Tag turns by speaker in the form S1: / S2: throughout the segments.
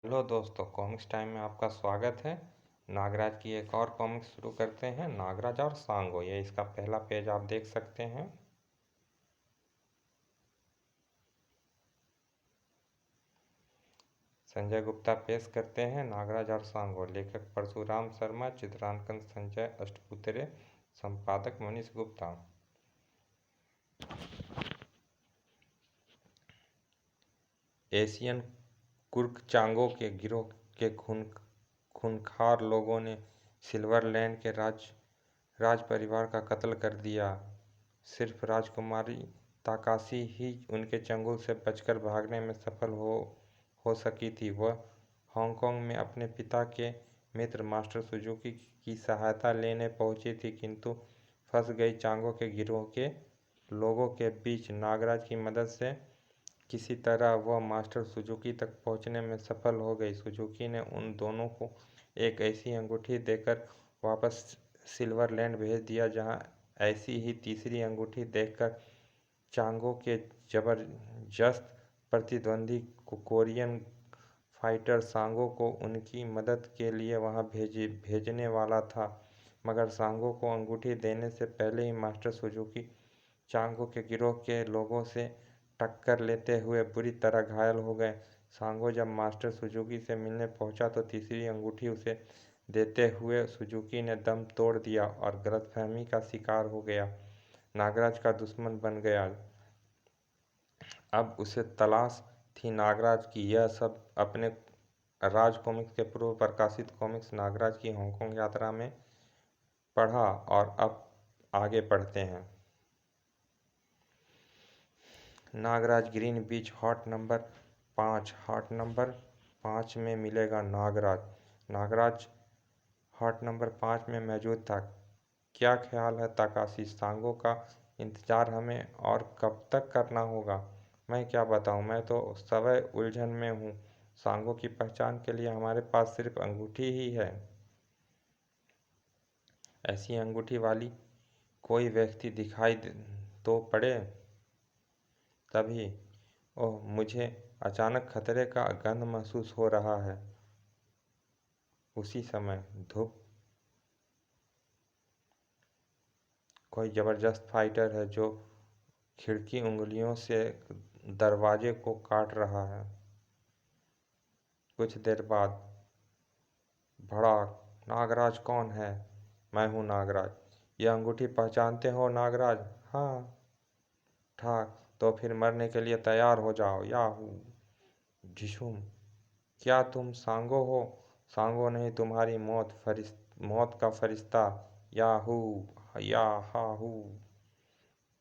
S1: Hello दोस्तों, comics time में आपका स्वागत है। नागराज की एक और कॉमिक्स शुरू करते हैं, नागराज और सांगो। ये इसका पहला पेज आप देख सकते हैं। संजय गुप्ता पेश करते हैं नागराज और सांगो। लेखक परशुराम शर्मा, चित्रांकन संजय अष्टपुत्रे, संपादक मनीष गुप्ता। एशियन कुर्कचांगों के गिरोह के खूंखार लोगों ने सिल्वरलैंड के राज परिवार का कत्ल कर दिया। सिर्फ राजकुमारी ताकाशी ही उनके चंगुल से बचकर भागने में सफल हो सकी थी। वह हांगकांग में अपने पिता के मित्र मास्टर सुजुकी की सहायता लेने पहुंची थी, किंतु फंस गई चांगो के गिरोह के लोगों के बीच। नागराज की मदद से किसी तरह वह मास्टर सुजुकी तक पहुंचने में सफल हो गई। सुजुकी ने उन दोनों को एक ऐसी अंगूठी देकर वापस सिल्वरलैंड भेज दिया, जहां ऐसी ही तीसरी अंगूठी देखकर चांगो के जबरदस्त प्रतिद्वंदी कोरियन फाइटर सांगो को उनकी मदद के लिए वहां भेजने वाला था। मगर सांगो को अंगूठी देने से पहले ही मास्टर सुजुकी चांगो के गिरोह के लोगों से टक्कर लेते हुए बुरी तरह घायल हो गए। सांगो जब मास्टर सुजुकी से मिलने पहुंचा तो तीसरी अंगूठी उसे देते हुए सुजुकी ने दम तोड़ दिया और गलतफहमी का शिकार हो गया। नागराज का दुश्मन बन गया। अब उसे तलाश थी नागराज की। यह सब अपने राज कॉमिक्स के पूर्व प्रकाशित कॉमिक्स नागराज की हांगकांग यात्रा में पढ़ा, और अब आगे पढ़ते हैं। नागराज ग्रीन बीच हॉट नंबर 5। हॉट नंबर 5 में मिलेगा नागराज। नागराज हॉट नंबर 5 में मौजूद था। क्या ख्याल है ताकाशी? सांगो का इंतजार हमें और कब तक करना होगा? मैं क्या बताऊं, मैं तो सवै उलझन में हूं। सांगो की पहचान के लिए हमारे पास सिर्फ अंगूठी ही है। ऐसी अंगूठी वाली कोई व्यक्ति दिखाई तो पड़े तभी। ओह, मुझे अचानक खतरे का गंध महसूस हो रहा है। उसी समय धूप कोई जबरदस्त फाइटर है जो खिड़की उंगलियों से दरवाजे को काट रहा है। कुछ देर बाद भड़ाक। नागराज कौन है? मैं हूँ नागराज। यह अंगूठी पहचानते हो नागराज? हाँ। ठाक, तो फिर मरने के लिए तैयार हो जाओ। याहू। झिशुम। क्या तुम सांगो हो? सांगो नहीं, तुम्हारी मौत का फरिश्ता। याहू। याहू।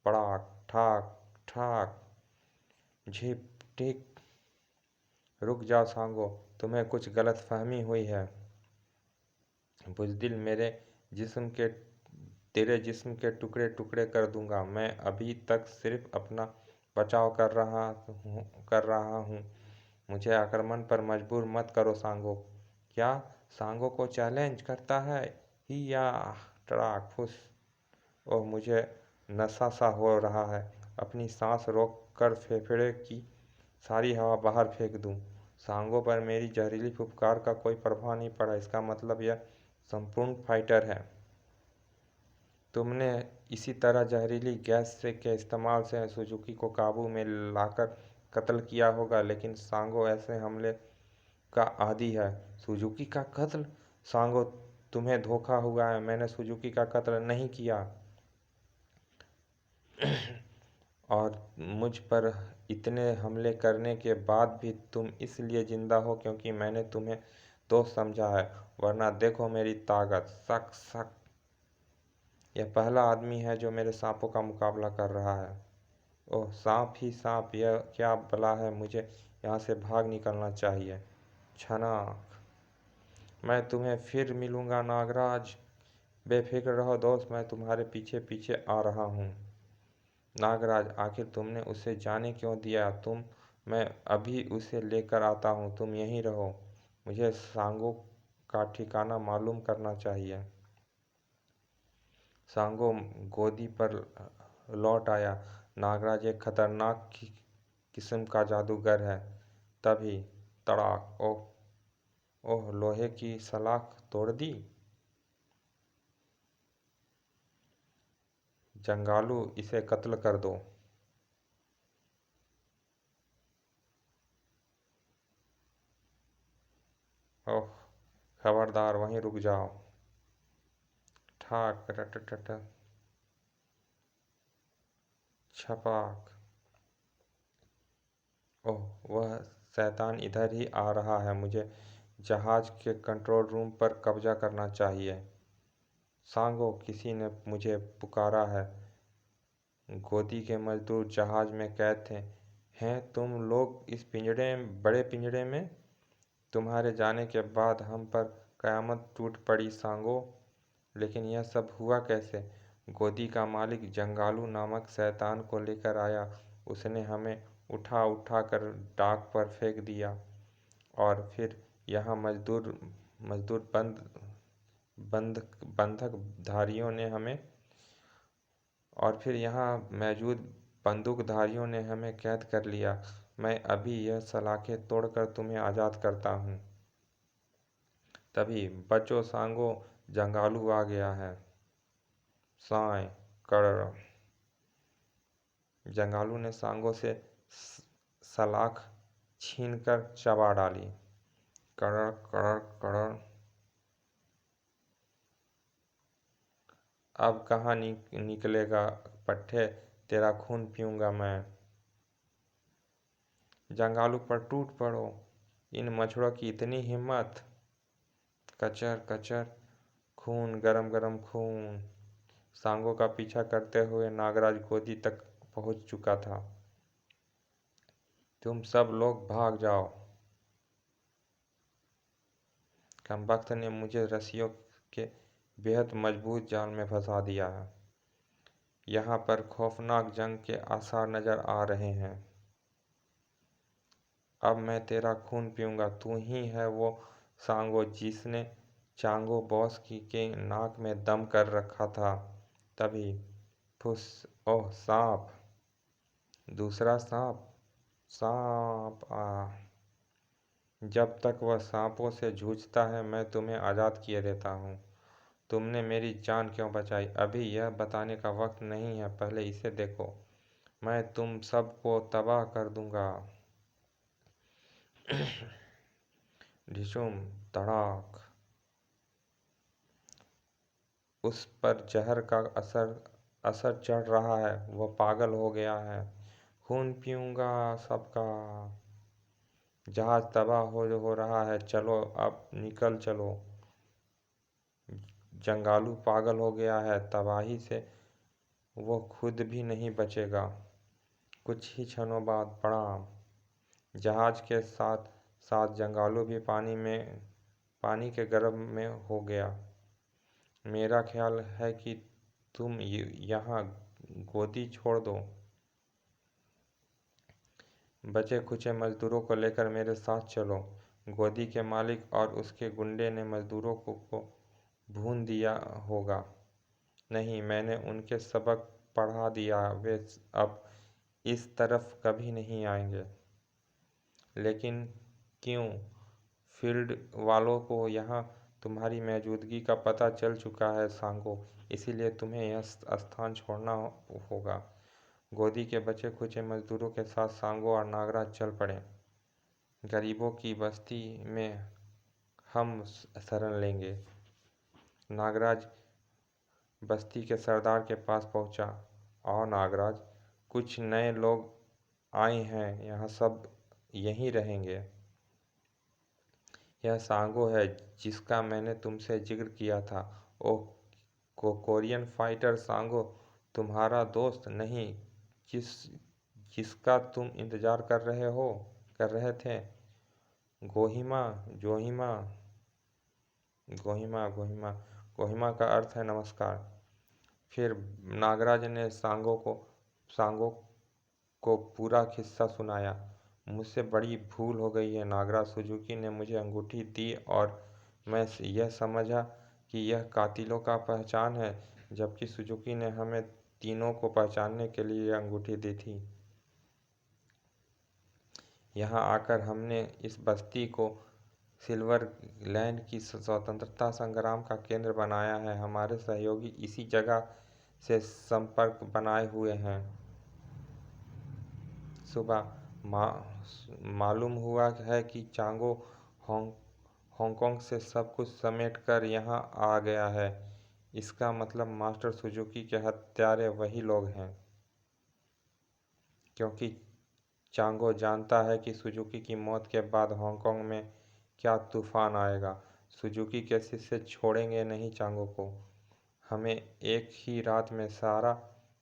S1: पड़ाक। ठाक ठाक। झिप टिक। रुक जाओ सांगो, तुम्हें कुछ गलतफहमी हुई है। बुज़दिल, तेरे जिस्म के टुकड़े टुकड़े कर दूंगा। मैं अभी तक सिर्फ अपना बचाव कर रहा हूँ। मुझे आक्रमण पर मजबूर मत करो सांगो। क्या? सांगो को चैलेंज करता है? ही या टड़ाक फुस। ओह, मुझे नशा सा हो रहा है। अपनी सांस रोक कर फेफड़े की सारी हवा बाहर फेंक दूं। सांगो पर मेरी जहरीली फुफकार का कोई प्रभाव नहीं पड़ा। इसका मतलब यह संपूर्ण फाइटर है। तुमने इसी तरह जहरीली गैस के इस्तेमाल से सुजुकी को काबू में लाकर कत्ल किया होगा, लेकिन सांगो ऐसे हमले का आदी है। सुजुकी का कत्ल? सांगो, तुम्हें धोखा हुआ है। मैंने सुजुकी का कत्ल नहीं किया। और मुझ पर इतने हमले करने के बाद भी तुम इसलिए जिंदा हो क्योंकि मैंने तुम्हें दोस्त समझा है, वरना देखो मेरी ताकत। सक सक। यह पहला आदमी है जो मेरे सांपों का मुकाबला कर रहा है। ओह, सांप ही सांप, यह क्या बला है? मुझे यहाँ से भाग निकलना चाहिए। छनाक। मैं तुम्हें फिर मिलूंगा नागराज। बेफिक्र रहो दोस्त, मैं तुम्हारे पीछे पीछे आ रहा हूँ। नागराज, आखिर तुमने उसे जाने क्यों दिया? मैं अभी उसे लेकर आता हूँ, तुम यहीं रहो। मुझे सांगो का ठिकाना मालूम करना चाहिए। सांगो गोदी पर लौट आया। नागराज एक खतरनाक किस्म का जादूगर है। तभी तड़ाक। ओह, ओह, लोहे की सलाख तोड़ दी। जंगालू, इसे कत्ल कर दो। ओह, खबरदार, वहीं रुक जाओ। ठाक रटटट छपाक। ओह, वह शैतान इधर ही आ रहा है। मुझे जहाज के कंट्रोल रूम पर कब्जा करना चाहिए। सांगो, किसी ने मुझे पुकारा है। गोदी के मजदूर जहाज में कैद थे। हैं तुम लोग इस बड़े पिंजड़े में? तुम्हारे जाने के बाद हम पर कयामत टूट पड़ी सांगो। लेकिन यह सब हुआ कैसे? गोदी का मालिक जंगालू नामक शैतान को लेकर आया। उसने हमें उठा उठा कर डाक पर फेंक दिया और फिर यहाँ मजदूर बंधकधारियों ने हमें और फिर यहाँ मौजूद बंदूकधारियों ने हमें कैद कर लिया। मैं अभी यह सलाखें तोड़कर तुम्हें आज़ाद करता हूँ। तभी बचो सांगो, जंगालू आ गया है। साय कर। जंगालू ने सांगो से सलाख छीनकर चबा डाली। कड़र कड़र कड़र। अब कहाँ निकलेगा पट्टे, तेरा खून पीऊँगा मैं। जंगालू पर टूट पड़ो, इन मच्छरों की इतनी हिम्मत। कचर कचर, खून, गरम गरम खून। सांगो का पीछा करते हुए नागराज गोदी तक पहुंच चुका था। तुम सब लोग भाग जाओ। कमबख्त ने मुझे रस्सियों के बेहद मजबूत जाल में फंसा दिया है। यहाँ पर खौफनाक जंग के आसार नजर आ रहे हैं। अब मैं तेरा खून पीऊँगा। तू ही है वो सांगो जिसने चांगो बॉस के नाक में दम कर रखा था। तभी फुस। ओह, सांप! दूसरा सांप! सांप आ! जब तक वह सांपों से जूझता है मैं तुम्हें आज़ाद किए देता हूँ। तुमने मेरी जान क्यों बचाई? अभी यह बताने का वक्त नहीं है, पहले इसे देखो। मैं तुम सबको तबाह कर दूंगा। ढिशुम धड़ाक। उस पर जहर का असर चढ़ रहा है। वह पागल हो गया है। खून पीऊँगा सबका। जहाज तबाह हो रहा है। चलो अब निकल चलो। जंगालू पागल हो गया है। तबाही से वो खुद भी नहीं बचेगा। कुछ ही क्षणों बाद प्रणाम। जहाज के साथ साथ जंगालू भी पानी के गर्भ में हो गया। मेरा ख्याल है कि तुम यहाँ गोदी छोड़ दो। बचे खुचे मजदूरों को लेकर मेरे साथ चलो। गोदी के मालिक और उसके गुंडे ने मजदूरों को भून दिया होगा। नहीं, मैंने उनके सबक पढ़ा दिया। वे अब इस तरफ कभी नहीं आएंगे। लेकिन क्यों? फील्ड वालों को यहाँ तुम्हारी मौजूदगी का पता चल चुका है सांगो, इसीलिए तुम्हें यह स्थान छोड़ना होगा। गोदी के बचे खुचे मजदूरों के साथ सांगो और नागराज चल पड़े। गरीबों की बस्ती में हम शरण लेंगे। नागराज बस्ती के सरदार के पास पहुंचा। आओ नागराज, कुछ नए लोग आए हैं, यहाँ सब यहीं रहेंगे। यह सांगो है जिसका मैंने तुमसे जिक्र किया था। ओह, कोरियन फाइटर सांगो, तुम्हारा दोस्त? नहीं, जिसका तुम इंतजार कर रहे थे। गोहिमा, जोहिमा, गोहिमा। गोहिमा का अर्थ है नमस्कार। फिर नागराज ने सांगो को पूरा किस्सा सुनाया। मुझसे बड़ी भूल हो गई है नागराज। सुजुकी ने मुझे अंगूठी दी और मैं यह समझा कि यह कातिलों का पहचान है, जबकि सुजुकी ने हमें तीनों को पहचानने के लिए यह अंगूठी दी थी। यहाँ आकर हमने इस बस्ती को सिल्वरलैंड की स्वतंत्रता संग्राम का केंद्र बनाया है। हमारे सहयोगी इसी जगह से संपर्क बनाए हुए हैं। सुबह मालूम हुआ है कि चांगो हांगकांग से सब कुछ समेटकर यहाँ आ गया है। इसका मतलब मास्टर सुजुकी के हत्यारे वही लोग हैं। क्योंकि चांगो जानता है कि सुजुकी की मौत के बाद हांगकांग में क्या तूफान आएगा। सुजुकी के शिष्य छोड़ेंगे नहीं चांगो को। हमें एक ही रात में सारा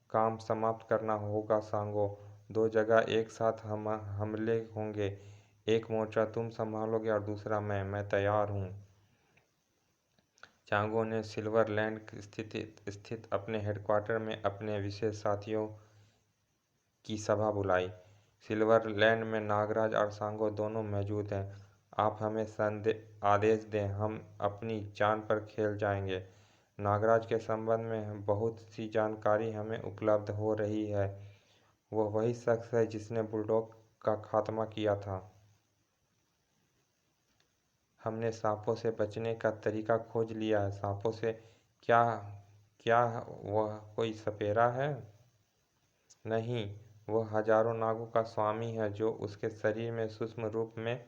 S1: काम समाप्त करना होगा सांगो। दो जगह एक साथ हमले होंगे। एक मोर्चा तुम संभालोगे और दूसरा मैं तैयार हूँ। चांगो ने सिल्वरलैंड स्थित अपने हेडक्वार्टर में अपने विशेष साथियों की सभा बुलाई। सिल्वरलैंड में नागराज और सांगो दोनों मौजूद हैं। आप हमें आदेश दें, हम अपनी जान पर खेल जाएंगे। नागराज के संबंध में बहुत सी जानकारी हमें उपलब्ध हो रही है। वह वही शख्स है जिसने बुलडॉग का खात्मा किया था। हमने सांपों से बचने का तरीका खोज लिया है। सांपों से क्या क्या वह कोई सपेरा है? नहीं, वह हजारों नागों का स्वामी है जो उसके शरीर में सूक्ष्म रूप में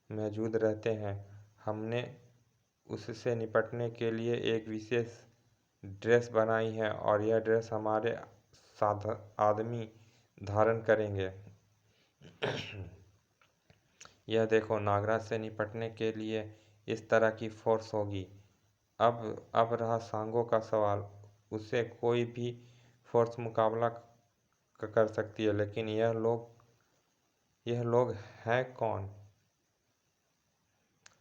S1: मौजूद रहते हैं। हमने उससे निपटने के लिए एक विशेष ड्रेस बनाई है और यह ड्रेस हमारे आदमी धारण करेंगे। यह देखो, नागराज से निपटने के लिए इस तरह की फोर्स होगी। अब रहा सांगो का सवाल। उससे कोई भी फोर्स मुकाबला कर सकती है, लेकिन यह लोग हैं कौन?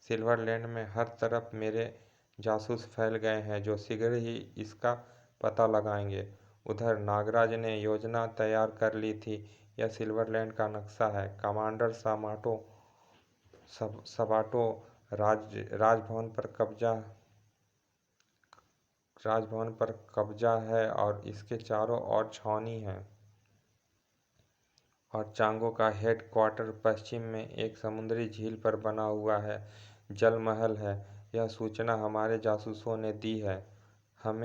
S1: सिल्वरलैंड में हर तरफ मेरे जासूस फैल गए हैं जो शीघ्र ही इसका पता लगाएंगे। उधर नागराज ने योजना तैयार कर ली थी। यह सिल्वरलैंड का नक्शा है। कमांडर सबाटो राजभवन पर कब्जा है और इसके चारों ओर छावनी है। और चांगो का हेड क्वार्टर पश्चिम में एक समुद्री झील पर बना हुआ है। जल महल है। यह सूचना हमारे जासूसों ने दी है। हम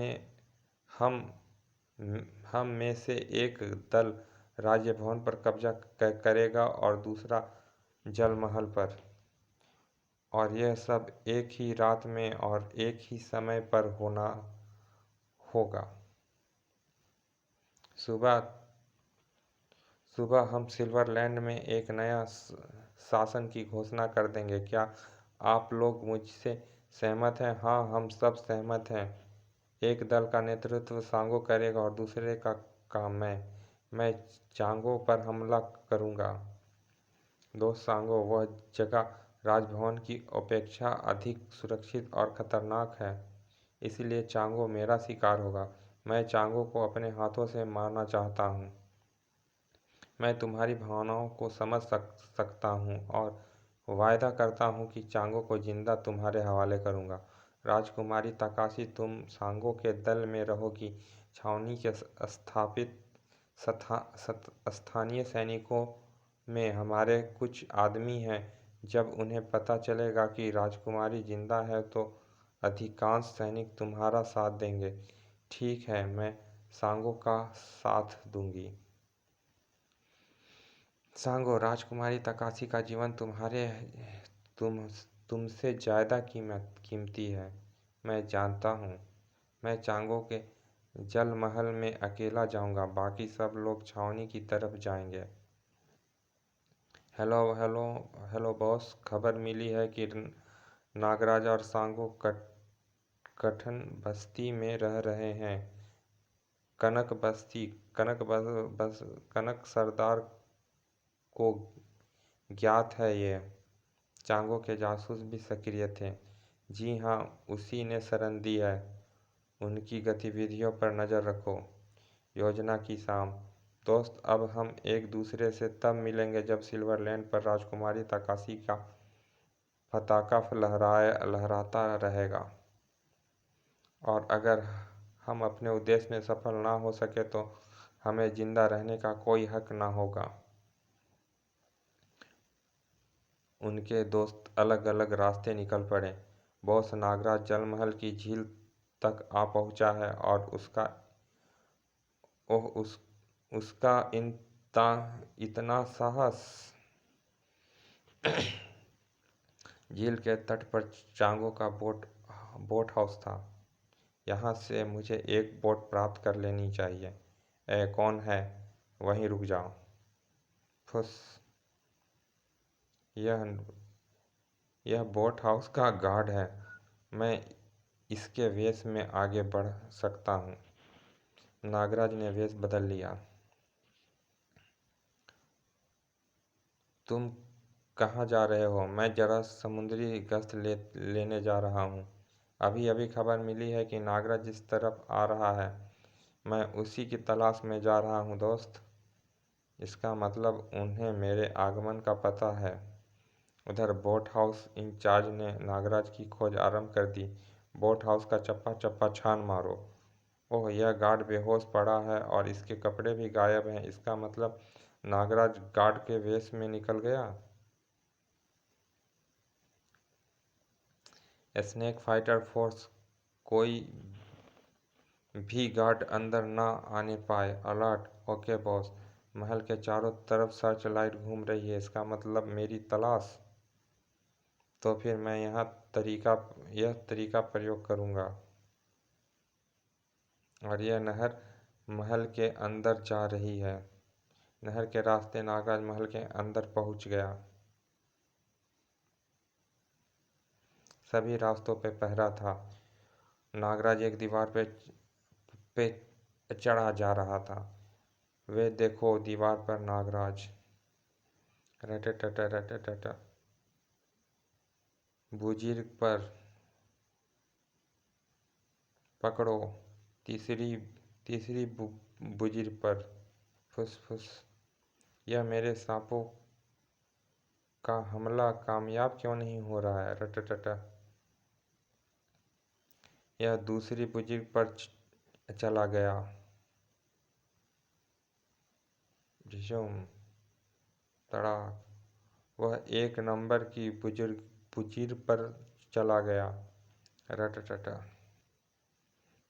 S1: हम में से एक दल राजभवन पर कब्जा करेगा और दूसरा जल महल पर। और यह सब एक ही रात में और एक ही समय पर होना होगा। सुबह हम सिल्वरलैंड में एक नया शासन की घोषणा कर देंगे। क्या आप लोग मुझसे सहमत हैं? हाँ, हम सब सहमत हैं। एक दल का नेतृत्व सांगो करेगा और दूसरे का मैं चांगो पर हमला करूंगा। दोस्त सांगो, वह जगह राजभवन की अपेक्षा अधिक सुरक्षित और खतरनाक है, इसलिए चांगो मेरा शिकार होगा। मैं चांगो को अपने हाथों से मारना चाहता हूँ। मैं तुम्हारी भावनाओं को समझ सकता हूँ और वायदा करता हूँ कि चांगो को जिंदा तुम्हारे हवाले करूँगा। राजकुमारी ताकाशी, तुम सांगो के दल में रहोगी। छावनी के स्थानीय सैनिकों में हमारे कुछ आदमी हैं। जब उन्हें पता चलेगा कि राजकुमारी जिंदा है तो अधिकांश सैनिक तुम्हारा साथ देंगे। ठीक है, मैं सांगो का साथ दूंगी। सांगो, राजकुमारी ताकाशी का जीवन तुमसे ज़्यादा कीमती है। मैं जानता हूँ। मैं चांगो के जल महल में अकेला जाऊंगा। बाकी सब लोग छावनी की तरफ जाएंगे। हेलो हेलो हेलो बॉस, खबर मिली है कि नागराज और सांगो कठन बस्ती में रह रहे हैं। कनक सरदार को ज्ञात है। ये चांगो के जासूस भी सक्रिय थे। जी हाँ, उसी ने शरण दी है। उनकी गतिविधियों पर नज़र रखो। योजना की शाम। दोस्त, अब हम एक दूसरे से तब मिलेंगे जब सिल्वरलैंड पर राजकुमारी ताकाशी का पताका लहराता रहेगा। और अगर हम अपने उद्देश्य में सफल ना हो सके तो हमें जिंदा रहने का कोई हक ना होगा। उनके दोस्त अलग अलग रास्ते निकल पड़े। बॉस, नागराज जलमहल की झील तक आ पहुंचा है और ओह उस उसका इतना साहस। झील के तट पर चांगो का बोट हाउस था। यहाँ से मुझे एक बोट प्राप्त कर लेनी चाहिए। कौन है? वहीं रुक जाओ। फुस। यह यह बोट हाउस का गार्ड है। मैं इसके वेश में आगे बढ़ सकता हूँ। नागराज ने वेश बदल लिया। तुम कहाँ जा रहे हो? मैं जरा समुद्री गश्त लेने जा रहा हूँ। अभी अभी खबर मिली है कि नागराज जिस तरफ आ रहा है, मैं उसी की तलाश में जा रहा हूँ दोस्त। इसका मतलब उन्हें मेरे आगमन का पता है। उधर बोट हाउस इंचार्ज ने नागराज की खोज आरंभ कर दी। बोट हाउस का चप्पा चप्पा छान मारो। ओह, यह गार्ड बेहोश पड़ा है और इसके कपड़े भी गायब हैं। इसका मतलब नागराज गार्ड के वेश में निकल गया। स्नेक फाइटर फोर्स, कोई भी गार्ड अंदर ना आने पाए। अलर्ट। Okay boss. महल के चारों तरफ सर्च लाइट घूम रही है। इसका मतलब मेरी तलाश। तो फिर मैं यह तरीका प्रयोग करूंगा। और यह नहर महल के अंदर जा रही है। नहर के रास्ते नागराज महल के अंदर पहुंच गया। सभी रास्तों पे पहरा था। नागराज एक दीवार पे चढ़ा जा रहा था। वे देखो, दीवार पर नागराज। रटटट बुजुर्ग पर पकड़ो। तीसरी तीसरी बुजुर्ग पर। फुस फुस। यह मेरे सांपों का हमला कामयाब क्यों नहीं हो रहा है? रटटट। यह दूसरी बुजुर्ग पर चला गया। झुम। तड़ाक। वह एक नंबर की बुजुर्ग पर चला गया। रटटट।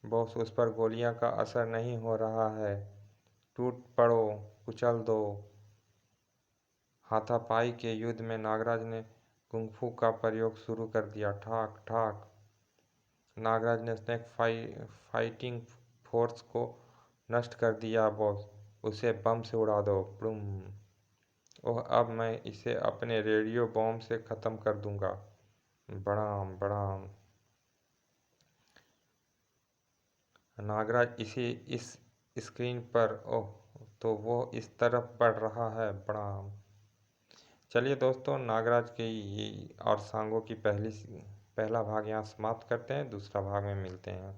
S1: बॉस, उस पर गोलियां का असर नहीं हो रहा है। टूट पड़ो, कुचल दो। हाथापाई के युद्ध में नागराज ने कुंफू का प्रयोग शुरू कर दिया। ठाक ठाक। नागराज ने स्नेक फाइटिंग फोर्स को नष्ट कर दिया बॉस। उसे बम से उड़ा दो। प्लूम। ओह, अब मैं इसे अपने रेडियो बॉम्ब से खत्म कर दूंगा। बड़ाम बड़ाम। नागराज इस स्क्रीन पर। ओह, तो वो इस तरफ बढ़ रहा है। बड़ाम। चलिए दोस्तों, नागराज के ये और सांगों की पहला भाग यहाँ समाप्त करते हैं। दूसरा भाग में मिलते हैं।